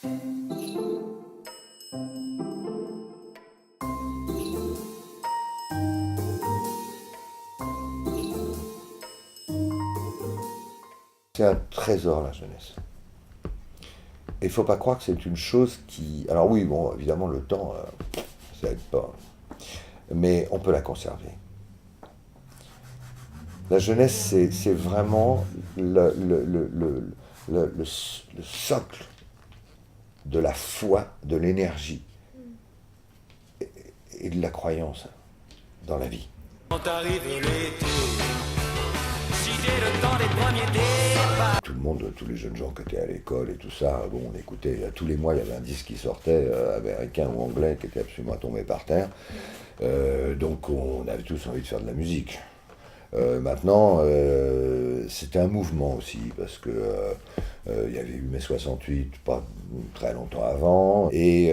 C'est un trésor, la jeunesse. Et il ne faut pas croire que c'est une chose qui... Alors oui, bon, évidemment, le temps, ça aide pas. Mais on peut la conserver. La jeunesse, c'est vraiment le socle de la foi, de l'énergie et de la croyance dans la vie. Quand arrive l'été, si dès le temps des premiers départs. Tout le monde, tous les jeunes gens qui étaient à l'école et tout ça, bon, on écoutait, tous les mois il y avait un disque qui sortait, américain ou anglais, qui était absolument tombé par terre. Donc on avait tous envie de faire de la musique. Maintenant, c'était un mouvement aussi, parce que il y avait eu mai 68, pas très longtemps avant, et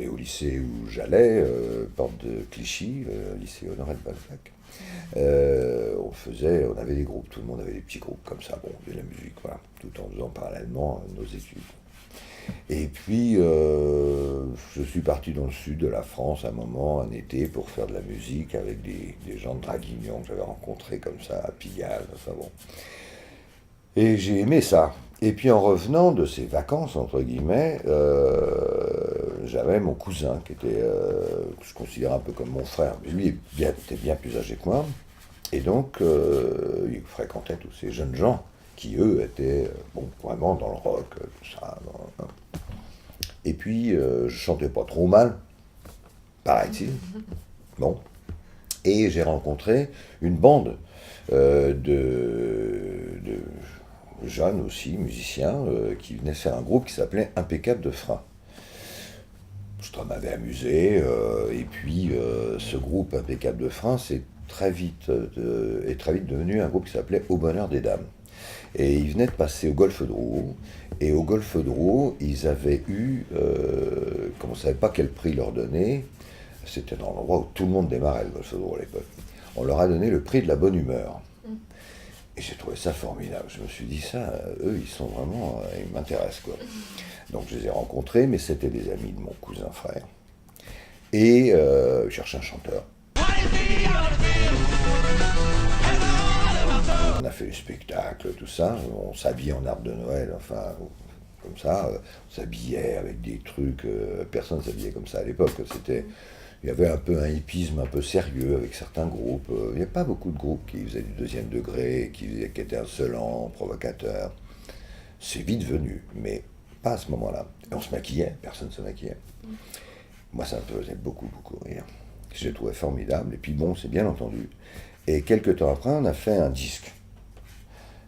au lycée où j'allais, porte de Clichy, lycée Honoré de Balzac, on avait des groupes, tout le monde avait des petits groupes comme ça, bon, on faisait de la musique, voilà, tout en faisant parallèlement nos études. Et puis, je suis parti dans le sud de la France un moment, un été, pour faire de la musique avec des gens de Draguignan que j'avais rencontrés comme ça, à Pigalle, enfin bon. Et j'ai aimé ça. Et puis en revenant de ces vacances, entre guillemets, j'avais mon cousin qui était, que je considère un peu comme mon frère. Lui était bien plus âgé que moi. Et donc, il fréquentait tous ces jeunes gens qui, eux, étaient bon, vraiment dans le rock, tout ça. Et puis, je chantais pas trop mal, paraît-il. Bon. Et j'ai rencontré une bande de jeunes aussi, musiciens, qui venaient faire un groupe qui s'appelait Impeccable de Frein. Ça m'avait amusé, et puis ce groupe Impeccable de Frein, est très vite devenu un groupe qui s'appelait Au Bonheur des Dames. Et ils venaient de passer au Golfe de Roux, et au Golfe de Roux, ils avaient eu, comme on ne savait pas quel prix leur donner, c'était dans l'endroit où tout le monde démarrait le Golfe de Roux à l'époque, on leur a donné le prix de la bonne humeur. Et j'ai trouvé ça formidable. Je me suis dit, ça, eux, ils sont vraiment, ils m'intéressent, quoi. Donc je les ai rencontrés, mais c'était des amis de mon cousin frère. Et je cherchais un chanteur. On a fait les spectacles, tout ça. On s'habillait en arbre de Noël, enfin, comme ça. On s'habillait avec des trucs. Personne ne s'habillait comme ça à l'époque. Il y avait un peu un hippisme un peu sérieux avec certains groupes. Il n'y a pas beaucoup de groupes qui faisaient du deuxième degré, qui étaient insolents, provocateurs. C'est vite venu, mais pas à ce moment-là. Et on se maquillait, personne ne se maquillait. Moi, ça me faisait beaucoup, beaucoup rire. Je l'ai trouvé formidable. Et puis bon, c'est bien entendu. Et quelques temps après, on a fait un disque.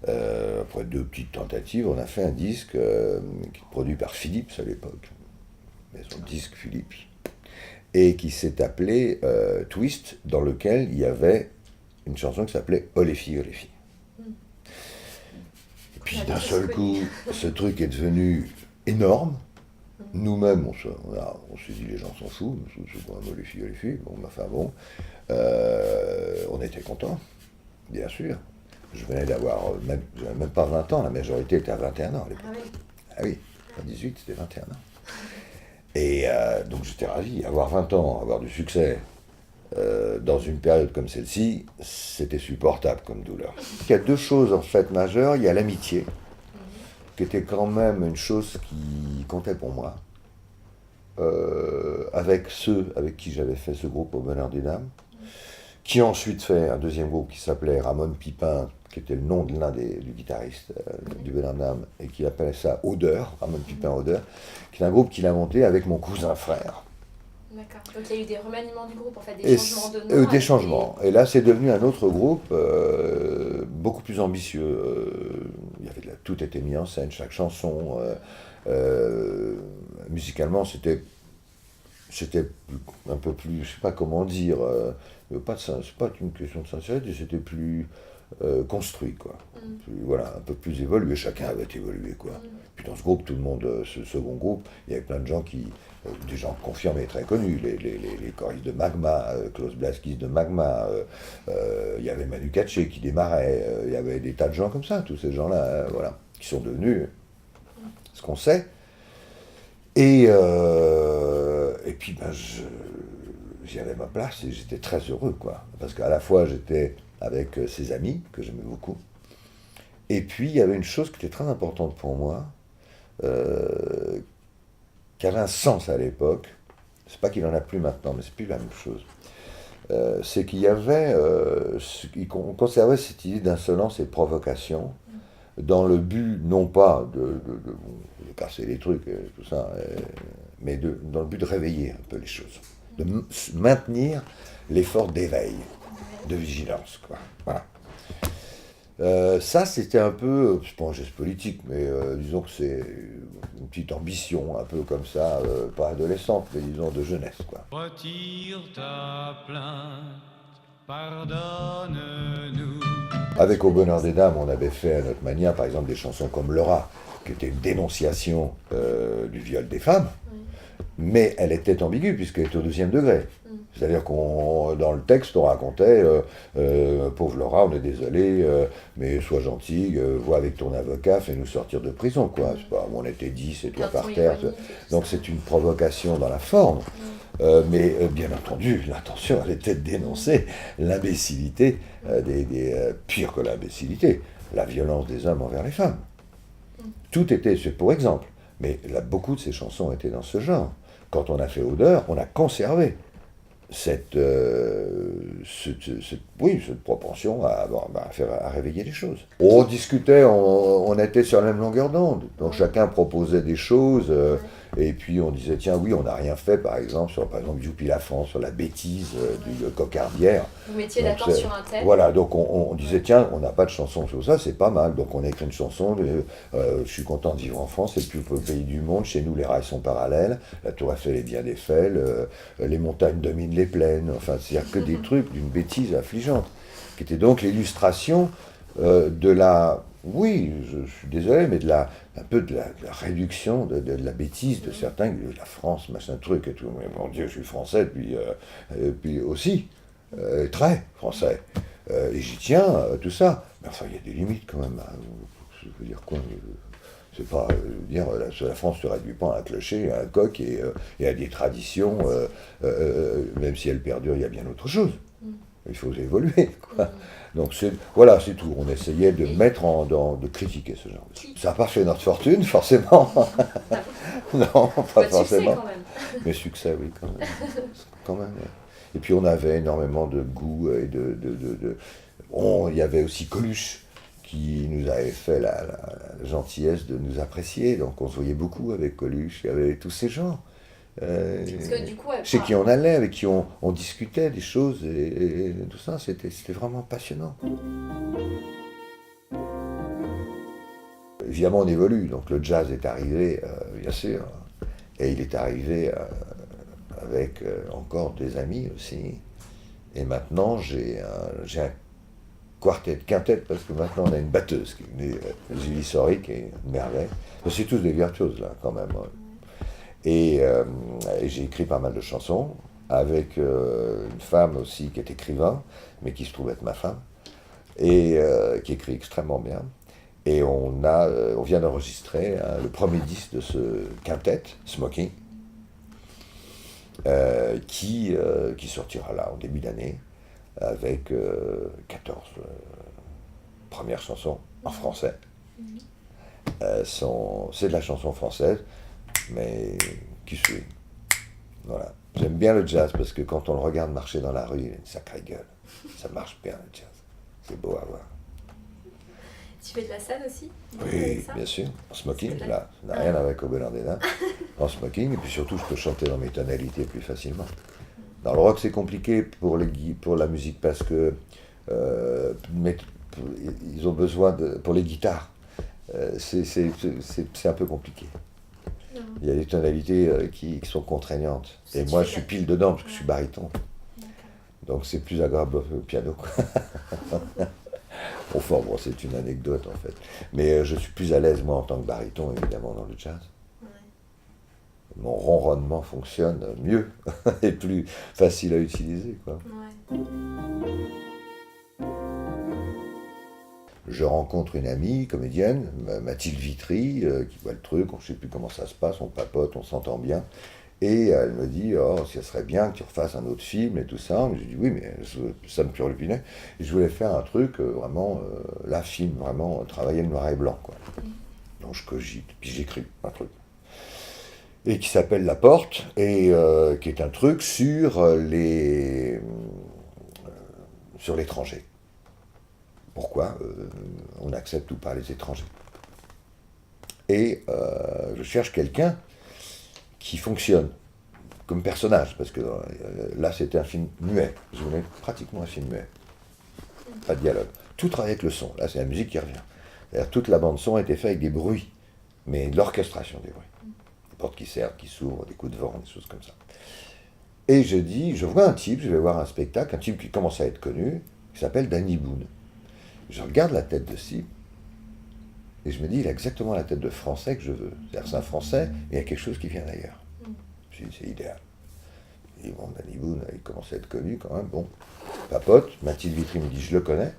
Après 2 petites tentatives, on a fait un disque produit par Philips à l'époque. Maison disque Philips. Et qui s'est appelé Twist, dans lequel il y avait une chanson qui s'appelait Oh les filles, oh les filles. Et puis d'un seul coup, ce truc est devenu énorme. Nous-mêmes, on s'est dit, les gens s'en foutent, c'est quand même Oh les filles, bon, enfin bon. On était contents, bien sûr. Je venais d'avoir, j'avais même pas 20 ans, la majorité était à 21 ans à l'époque. Ah oui, à 18, c'était 21 ans. Et donc j'étais ravi. Avoir 20 ans, avoir du succès dans une période comme celle-ci, c'était supportable comme douleur. Il y a 2 choses en fait majeures. Il y a l'amitié, qui était quand même une chose qui comptait pour moi, avec ceux avec qui j'avais fait ce groupe Au Bonheur des Dames, qui a ensuite fait un deuxième groupe qui s'appelait Ramon Pipin, qui était le nom de l'un du guitariste du Bonheur des Dames, et qui appelait ça Odeur, Ramon Pipin Odeur, qui est un groupe qu'il a monté avec mon cousin frère. D'accord. Donc il y a eu des remaniements du groupe, en fait, des changements de nom. Des changements. Et là, c'est devenu un autre groupe, beaucoup plus ambitieux. Tout était mis en scène, chaque chanson. Musicalement, c'était un peu plus, je sais pas comment dire, c'est pas une question de sincérité, c'était plus construit, quoi. Voilà, un peu plus évolué, chacun avait évolué, quoi. Puis dans ce groupe, tout le monde, ce second groupe, il y avait plein de gens des gens confirmés, très connus, les choristes de Magma, Klaus Blaskis de Magma, il y avait Manu Katché qui démarrait, il y avait des tas de gens comme ça, tous ces gens-là, voilà, qui sont devenus ce qu'on sait, Et puis, ben, j'y avais ma place et j'étais très heureux, quoi. Parce qu'à la fois, j'étais avec ses amis, que j'aimais beaucoup, et puis, il y avait une chose qui était très importante pour moi, qui avait un sens à l'époque. C'est pas qu'il en a plus maintenant, mais c'est plus la même chose. C'est qu'il y avait, on conservait cette idée d'insolence et de provocation, dans le but, non pas de casser les trucs, tout ça, mais dans le but de réveiller un peu les choses, de maintenir l'effort d'éveil, de vigilance, quoi. Voilà. Ça, c'était un peu, c'est pas un geste politique, mais disons que c'est une petite ambition, un peu comme ça, pas adolescente, mais disons de jeunesse, quoi. Retire ta plainte, pardonne-nous. Avec Au bonheur des dames, on avait fait à notre manière, par exemple, des chansons comme Laura, qui était une dénonciation du viol des femmes, mais elle était ambiguë, puisqu'elle était au 2e degré. C'est-à-dire dans le texte, on racontait pauvre Laura, on est désolé, mais sois gentil, vois avec ton avocat, fais-nous sortir de prison, quoi. C'est pas, on était 10 et toi par terre. Donc c'est une provocation dans la forme. Mais bien entendu, l'intention, elle était de dénoncer l'imbécilité, pire que l'imbécilité, la violence des hommes envers les femmes. Tout était, c'est pour exemple, mais là, beaucoup de ces chansons étaient dans ce genre. Quand on a fait Odeur, on a conservé cette propension à réveiller les choses. On discutait, on était sur la même longueur d'onde, donc chacun proposait des choses, et puis on disait, tiens, oui, on n'a rien fait, par exemple, sur Youpi la France, sur la bêtise du cocardière. Vous mettiez d'accord sur un thème. Voilà, donc on disait, tiens, on n'a pas de chanson sur ça, c'est pas mal, donc on a écrit une chanson, je suis content de vivre en France, c'est le plus beau pays du monde, chez nous les rails sont parallèles, la tour Eiffel est bien défaite, les montagnes dominent les plaines, enfin, c'est-à-dire que des trucs d'une bêtise affligeante, qui était donc l'illustration de la... Oui, je suis désolé, mais un peu de la réduction de la bêtise de certains, de la France, machin truc et tout. Mais mon Dieu, je suis français, puis aussi, très français. Et j'y tiens, tout ça. Mais enfin, il y a des limites quand même. Je veux dire quoi c'est pas dire la France se réduit pas à un clocher, à un coq et à des traditions, même si elles perdurent, il y a bien autre chose. Il faut évoluer, quoi. Donc voilà, c'est tout. On essayait de de critiquer ce genre de choses. Ça n'a pas fait notre fortune, forcément. Non, pas forcément. Quand même. Mais succès, oui, quand même. Quand même, ouais. Et puis on avait énormément de goût et il y avait aussi Coluche qui nous avait fait la gentillesse de nous apprécier. Donc on se voyait beaucoup avec Coluche, il y avait tous ces gens. Parce que du coup, chez qui on allait, avec qui on discutait des choses et tout ça, c'était vraiment passionnant. Évidemment, on évolue, donc le jazz est arrivé, bien sûr, et il est arrivé avec encore des amis aussi. Et maintenant, j'ai un quintet, parce que maintenant on a une batteuse qui est venue, Julie Sori, qui est une merveille. C'est tous des virtuoses, là, quand même. Et j'ai écrit pas mal de chansons avec une femme aussi qui est écrivain, mais qui se trouve être ma femme, et qui écrit extrêmement bien. Et on vient d'enregistrer le premier disque de ce quintet, Smoking, qui sortira là en début d'année, avec 14 premières chansons en français. C'est de la chanson française, mais qui suit. Voilà. J'aime bien le jazz parce que quand on le regarde marcher dans la rue, il a une sacrée gueule. Ça marche bien le jazz. C'est beau à voir. Tu fais de la scène aussi? Oui, bien sûr. En smoking, là, ça n'a rien à voir avec Au bonheur des dames. En smoking, et puis surtout, je peux chanter dans mes tonalités plus facilement. Dans le rock, c'est compliqué pour la musique parce que ils ont besoin pour les guitares. C'est un peu compliqué. Il y a des tonalités qui sont contraignantes. Et moi, je suis pile dedans parce que je suis baryton. Donc c'est plus agréable au piano, quoi. Enfin, bon, c'est une anecdote en fait. Mais je suis plus à l'aise, moi, en tant que baryton, évidemment, dans le jazz. Mon ronronnement fonctionne mieux et plus facile à utiliser, quoi. je rencontre une amie, comédienne, Mathilde Vitry, qui voit le truc, on ne sait plus comment ça se passe, on papote, on s'entend bien. Et elle me dit, oh, ça serait bien que tu refasses un autre film et tout ça. J'ai dit, oui, mais ça me turlupinait. Et je voulais faire un truc vraiment, là, film, vraiment, travailler le noir et blanc, quoi. Donc je cogite, puis j'écris un truc. Et qui s'appelle La Porte, et qui est un truc sur l'étranger. Pourquoi on accepte ou pas les étrangers. Et je cherche quelqu'un qui fonctionne comme personnage, parce que là c'était un film muet, je voulais pratiquement un film muet, pas de dialogue, tout travaille avec le son, là c'est la musique qui revient, c'est-à-dire toute la bande son a été faite avec des bruits, mais de l'orchestration des bruits, des portes qui servent, qui s'ouvrent, des coups de vent, des choses comme ça. Et je dis, je vois un type, je vais voir un spectacle, un type qui commence à être connu, qui s'appelle Danny Boone. Je regarde la tête de ce type, et je me dis, il a exactement la tête de français que je veux. C'est-à-dire, c'est un français, et il y a quelque chose qui vient d'ailleurs. Je me dis, c'est idéal. Et bon, Danny Boone, il commence à être connu quand même. Bon, papote, Mathilde Vitry me dit, je le connais.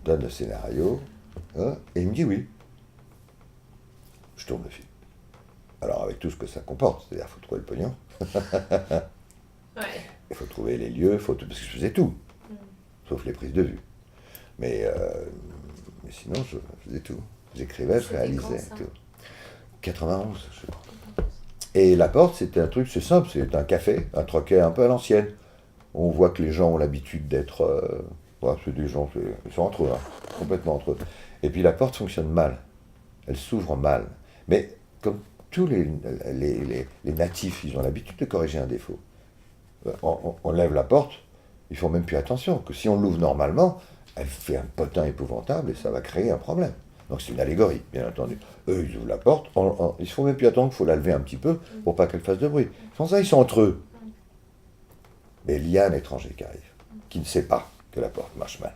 Donne le scénario, hein, et il me dit oui. Je tourne le film. Alors, avec tout ce que ça comporte, c'est-à-dire, il faut trouver le pognon. Ouais. Il faut trouver les lieux, parce que je faisais tout, sauf les prises de vue. Mais sinon, je faisais tout. J'écrivais, je réalisais, tout. 91, je crois. Et La Porte, c'était un truc, c'est simple, c'est un café, un troquet un peu à l'ancienne. On voit que les gens ont l'habitude d'être... c'est des gens, ils sont entre eux, hein, complètement entre eux. Et puis La Porte fonctionne mal. Elle s'ouvre mal. Mais comme tous les natifs, ils ont l'habitude de corriger un défaut. On lève la porte, ils font même plus attention, que si on l'ouvre normalement, elle fait un potin épouvantable et ça va créer un problème. Donc c'est une allégorie, bien entendu. Eux, ils ouvrent la porte, ils se font même plus attendre qu'il faut la lever un petit peu pour pas qu'elle fasse de bruit. Sans ça, ils sont entre eux. Mais il y a un étranger qui arrive, qui ne sait pas que la porte marche mal.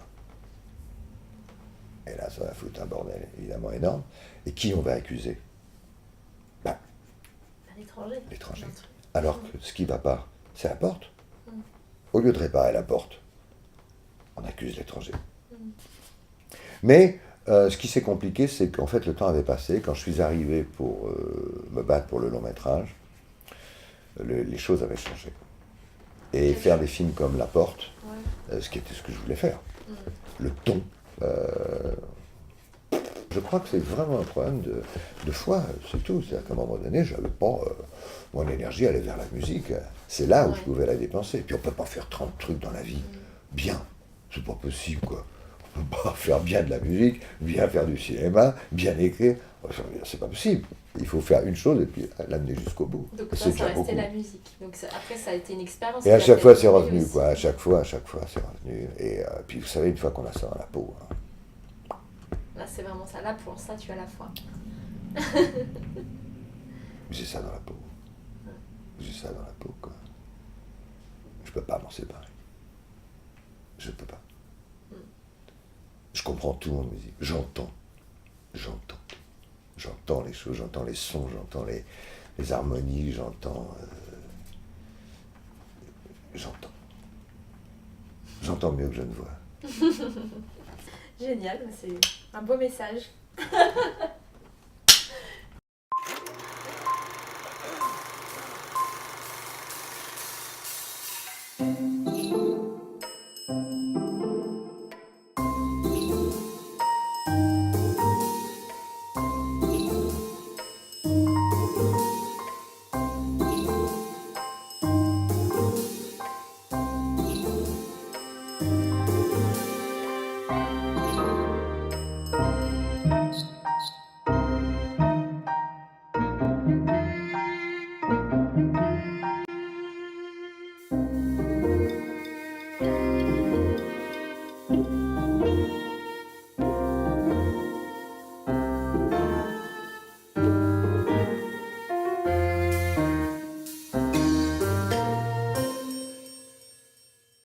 Et là, ça va foutre un bordel évidemment énorme. Et qui on va accuser? L'étranger. L'étranger. Alors que ce qui ne va pas, c'est la porte. Au lieu de réparer la porte, on accuse l'étranger. Mais ce qui s'est compliqué, c'est qu'en fait, le temps avait passé. Quand je suis arrivé pour me battre pour le long métrage, les choses avaient changé. Et faire des films comme La Porte, ce qui était ce que je voulais faire, le ton, je crois que c'est vraiment un problème de foi, c'est tout. C'est-à-dire qu'à un moment donné, j'avais pas... mon énergie allait vers la musique. C'est là où je pouvais la dépenser. Puis on peut pas faire 30 trucs dans la vie. Bien. C'est pas possible, quoi. On peut pas faire bien de la musique, bien faire du cinéma, bien écrire. C'est pas possible. Il faut faire une chose et puis l'amener jusqu'au bout. Donc et ça, c'est ça déjà restait beaucoup. la musique. Donc après, ça a été une expérience. Et à chaque fois, c'est revenu, quoi. À chaque fois, c'est revenu. Et puis vous savez, une fois qu'on a ça dans la peau... hein, Là, c'est vraiment ça. Là, pour ça, tu as la foi. j'ai ça dans la peau. J'ai ça dans la peau, quoi. Je peux pas m'en séparer. Je peux pas. Je comprends tout en musique. J'entends les choses, j'entends les sons, j'entends les harmonies, j'entends mieux que je ne vois. Génial, c'est un beau message.